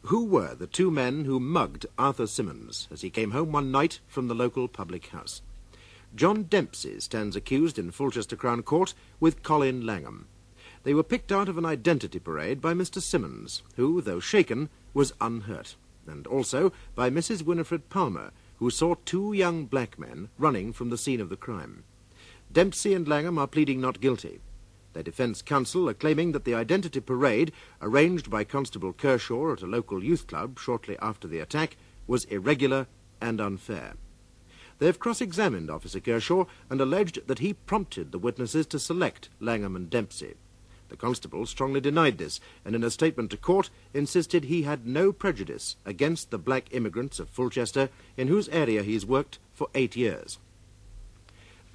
Who were the two men who mugged Arthur Simmons as he came home one night from the local public house? John Dempsey stands accused in Fulchester Crown Court with Colin Langham. They were picked out of an identity parade by Mr. Simmons, who, though shaken, was unhurt, and also by Mrs. Winifred Palmer, who saw two young black men running from the scene of the crime. Dempsey and Langham are pleading not guilty. Their defence counsel are claiming that the identity parade, arranged by Constable Kershaw at a local youth club shortly after the attack, was irregular and unfair. They have cross-examined Officer Kershaw and alleged that he prompted the witnesses to select Langham and Dempsey. The constable strongly denied this, and in a statement to court insisted he had no prejudice against the black immigrants of Fulchester, in whose area he has worked for 8 years.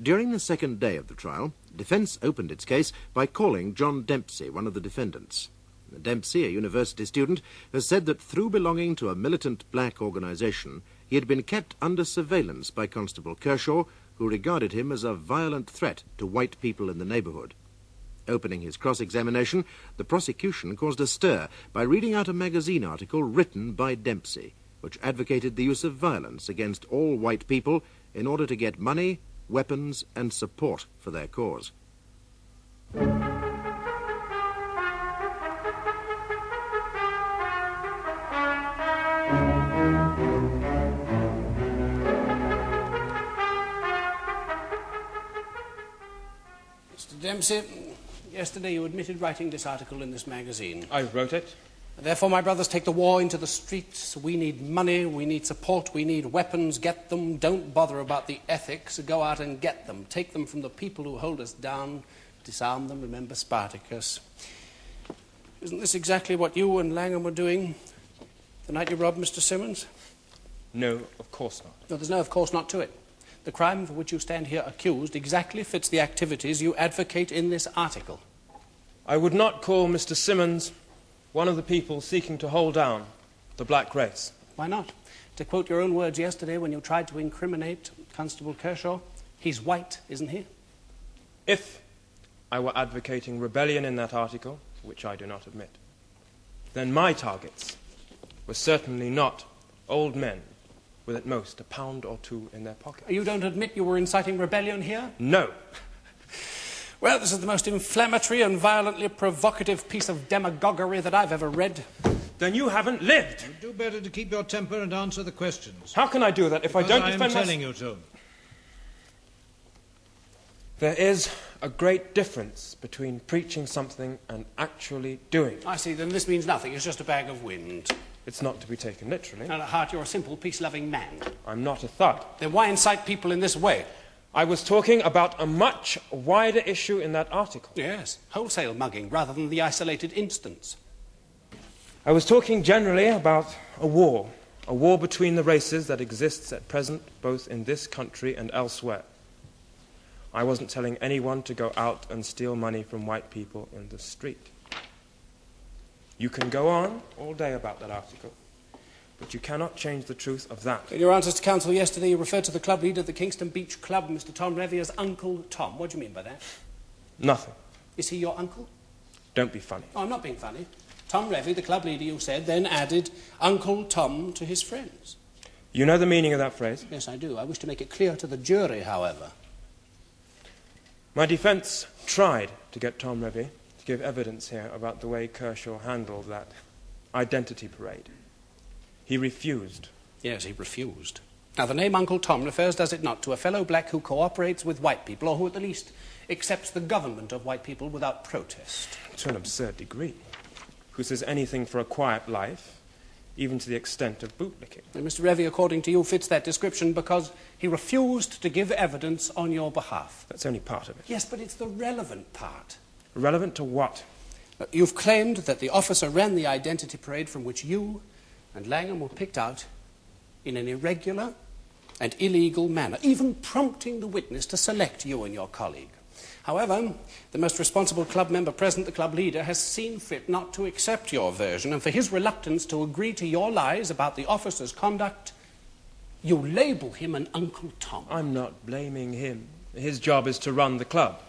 During the second day of the trial, defence opened its case by calling John Dempsey one of the defendants. Dempsey, a university student, has said that through belonging to a militant black organisation, he had been kept under surveillance by Constable Kershaw, who regarded him as a violent threat to white people in the neighbourhood. Opening his cross-examination, the prosecution caused a stir by reading out a magazine article written by Dempsey, which advocated the use of violence against all white people in order to get money, weapons and support for their cause. Mr. Dempsey, yesterday you admitted writing this article in this magazine. I wrote it. Therefore, my brothers, take the war into the streets. We need money, we need support, we need weapons. Get them. Don't bother about the ethics. Go out and get them. Take them from the people who hold us down. Disarm them. Remember Spartacus. Isn't this exactly what you and Langham were doing the night you robbed Mr. Simmons? No, of course not. No, there's no of course not to it. The crime for which you stand here accused exactly fits the activities you advocate in this article. I would not call Mr. Simmons one of the people seeking to hold down the black race. Why not? To quote your own words yesterday when you tried to incriminate Constable Kershaw, he's white, isn't he? If I were advocating rebellion in that article, which I do not admit, then my targets were certainly not old men with at most £1 or £2 in their pocket. You don't admit you were inciting rebellion here? No. Well, this is the most inflammatory and violently provocative piece of demagoguery that I've ever read. Then you haven't lived. You'd do better to keep your temper and answer the questions. How can I do that if I don't defend myself? I'm telling you to. There is a great difference between preaching something and actually doing it. I see, then this means nothing. It's just a bag of wind. It's not to be taken literally. And at heart, you're a simple, peace-loving man. I'm not a thug. Then why incite people in this way? I was talking about a much wider issue in that article. Yes, wholesale mugging rather than the isolated instance. I was talking generally about a war between the races that exists at present both in this country and elsewhere. I wasn't telling anyone to go out and steal money from white people in the street. You can go on all day about that article, but you cannot change the truth of that. In your answers to counsel yesterday, you referred to the club leader of the Kingston Beach Club, Mr. Tom Revy, as Uncle Tom. What do you mean by that? Nothing. Is he your uncle? Don't be funny. Oh, I'm not being funny. Tom Revy, the club leader, you said, then added Uncle Tom to his friends. You know the meaning of that phrase? Yes, I do. I wish to make it clear to the jury, however. My defence tried to get Tom Revy to give evidence here about the way Kershaw handled that identity parade. He refused. Yes, he refused. Now, the name Uncle Tom refers, does it not, to a fellow black who cooperates with white people, or who at the least accepts the government of white people without protest. To an absurd degree. Who says anything for a quiet life, even to the extent of bootlicking. And Mr. Revy, according to you, fits that description because he refused to give evidence on your behalf. That's only part of it. Yes, but it's the relevant part. Relevant to what? You've claimed that the officer ran the identity parade from which you and Langham were picked out in an irregular and illegal manner, even prompting the witness to select you and your colleague. However, the most responsible club member present, the club leader, has seen fit not to accept your version, and for his reluctance to agree to your lies about the officer's conduct, you label him an Uncle Tom. I'm not blaming him. His job is to run the club.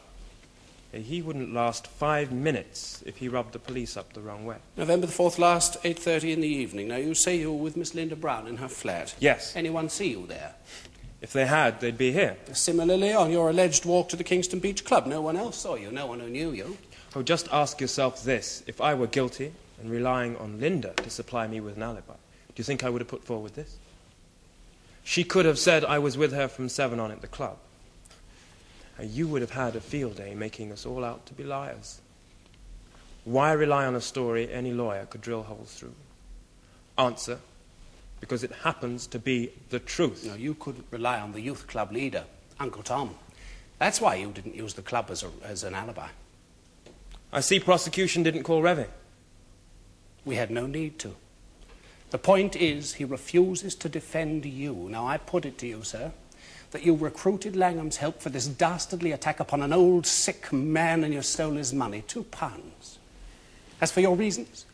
He wouldn't last 5 minutes if he rubbed the police up the wrong way. November the 4th last, 8:30 in the evening. Now, you say you were with Miss Linda Brown in her flat. Yes. Anyone see you there? If they had, they'd be here. Similarly, on your alleged walk to the Kingston Beach Club, no one else saw you, no one who knew you. Oh, just ask yourself this. If I were guilty and relying on Linda to supply me with an alibi, do you think I would have put forward this? She could have said I was with her from 7 on at the club. You would have had a field day making us all out to be liars. Why rely on a story any lawyer could drill holes through? Answer, because it happens to be the truth. No, you couldn't rely on the youth club leader, Uncle Tom. That's why you didn't use the club as an alibi. I see prosecution didn't call Revy. We had no need to. The point is, he refuses to defend you. Now, I put it to you, sir, that you recruited Langham's help for this dastardly attack upon an old, sick man and you stole his money, £2. As for your reasons,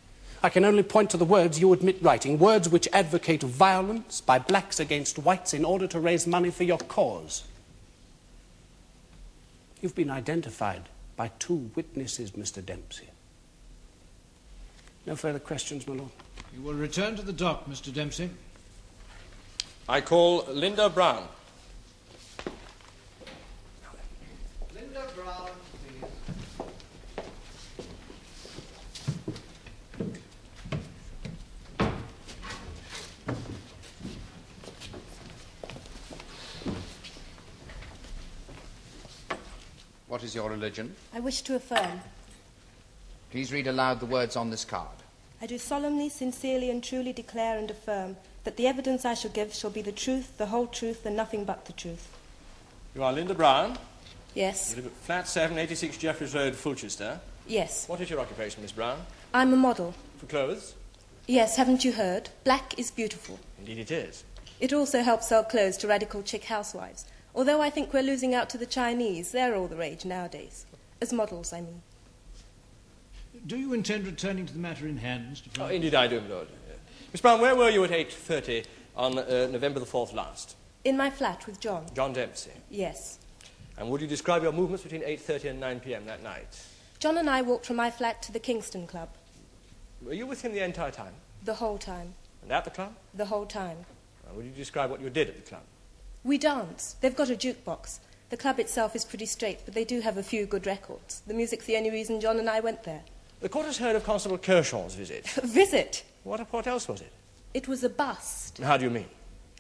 I can only point to the words you admit writing, words which advocate violence by blacks against whites in order to raise money for your cause. You've been identified by 2 witnesses, Mr. Dempsey. No further questions, my lord. You will return to the dock, Mr. Dempsey. I call Linda Brown. Linda Brown, please. What is your religion? I wish to affirm. Please read aloud the words on this card. I do solemnly, sincerely and truly declare and affirm that the evidence I shall give shall be the truth, the whole truth, and nothing but the truth. You are Linda Brown. Yes. You live at flat 7, 86 Jeffreys Road, Fulchester. Yes. What is your occupation, Miss Brown? I'm a model. For clothes? Yes, haven't you heard? Black is beautiful. Indeed it is. It also helps sell clothes to radical chick housewives. Although I think we're losing out to the Chinese. They're all the rage nowadays. As models, I mean. Do you intend returning to the matter in hand, Mr. Brown? Oh, indeed I do, my lord. Miss Brown, where were you at 8:30 on November the 4th last? In my flat with John. John Dempsey. Yes. And would you describe your movements between 8:30 and 9 p.m. that night? John and I walked from my flat to the Kingston Club. Were you with him the entire time? The whole time. And at the club? The whole time. Would you describe what you did at the club? We dance. They've got a jukebox. The club itself is pretty straight, but they do have a few good records. The music's the only reason John and I went there. The court has heard of Constable Kershaw's visit. Visit? What else was it? It was a bust. How do you mean?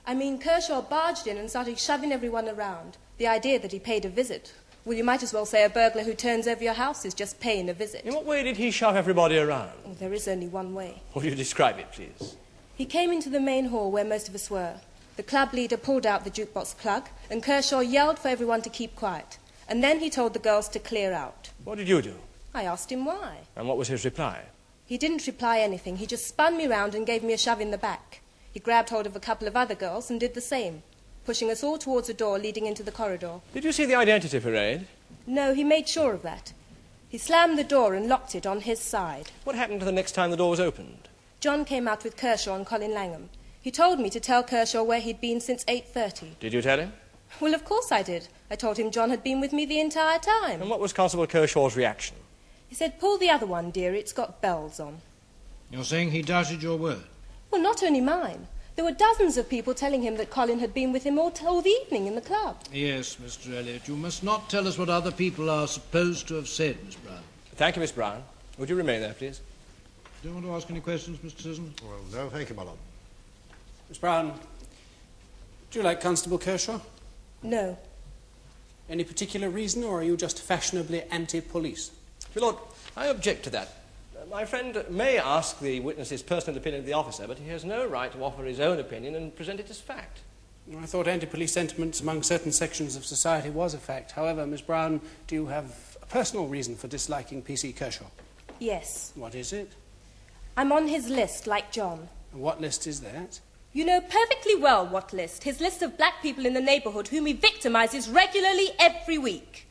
I mean, Kershaw barged in and started shoving everyone around. The idea that he paid a visit. Well, you might as well say a burglar who turns over your house is just paying a visit. In what way did he shove everybody around? Oh, there is only one way. Will you describe it, please? He came into the main hall where most of us were. The club leader pulled out the jukebox plug, and Kershaw yelled for everyone to keep quiet. And then he told the girls to clear out. What did you do? I asked him why. And what was his reply? He didn't reply anything. He just spun me round and gave me a shove in the back. He grabbed hold of a couple of other girls and did the same, pushing us all towards a door leading into the corridor. Did you see the identity parade? No, he made sure of that. He slammed the door and locked it on his side. What happened the next time the door was opened? John came out with Kershaw and Colin Langham. He told me to tell Kershaw where he'd been since 8:30. Did you tell him? Well, of course I did. I told him John had been with me the entire time. And what was Constable Kershaw's reaction? He said, "Pull the other one, dearie, it's got bells on." You're saying he doubted your word? Well, not only mine. There were dozens of people telling him that Colin had been with him all the evening in the club. Yes, Mr. Elliot, you must not tell us what other people are supposed to have said, Miss Brown. Thank you, Miss Brown. Would you remain there, please? Do you want to ask any questions, Mr. Sisson? Well, no, thank you, my lord. Miss Brown, do you like Constable Kershaw? No. Any particular reason, or are you just fashionably anti-police? My lord, I object to that. My friend may ask the witness's personal opinion of the officer, but he has no right to offer his own opinion and present it as fact. I thought anti-police sentiments among certain sections of society was a fact. However, Miss Brown, do you have a personal reason for disliking P.C. Kershaw? Yes. What is it? I'm on his list, like John. And what list is that? You know perfectly well what list. His list of black people in the neighbourhood whom he victimises regularly every week.